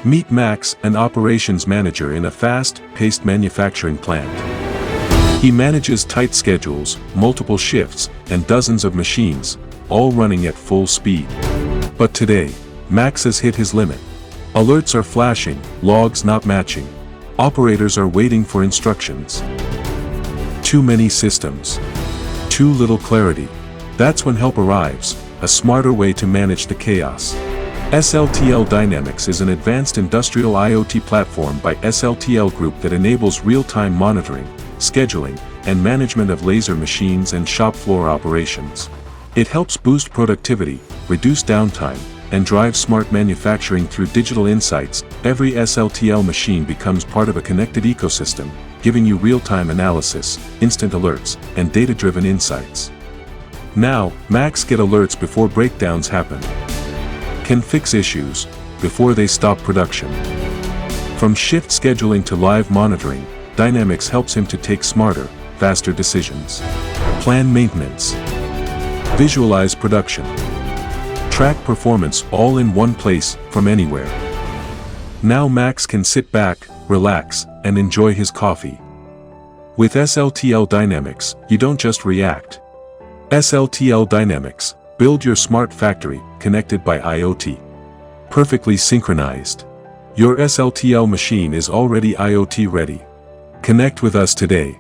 Meet Max, an operations manager in a fast-paced manufacturing plant. He manages tight schedules, multiple shifts, and dozens of machines, all running at full speed. But today, Max has hit his limit. Alerts are flashing, logs not matching. Operators are waiting for instructions. Too many systems. Too little clarity. That's when help arrives, a smarter way to manage the chaos. SLTL Dynamix is an advanced industrial IoT platform by SLTL Group that enables real-time monitoring, scheduling, and management of laser machines and shop floor operations. It helps boost productivity, reduce downtime, and drive smart manufacturing through digital insights. Every SLTL machine becomes part of a connected ecosystem, giving you real-time analysis, instant alerts, and data-driven insights. Now, Max get alerts before breakdowns happen. Can fix issues before they stop production. From shift scheduling to live monitoring, Dynamix helps him to take smarter, faster decisions. Plan maintenance. Visualize production. Track performance all in one place, from anywhere. Now Max can sit back, relax, and enjoy his coffee. With SLTL Dynamix, you don't just react. SLTL Dynamix, build your smart factory, connected by IoT. Perfectly synchronized. Your SLTL machine is already IoT ready. Connect with us today.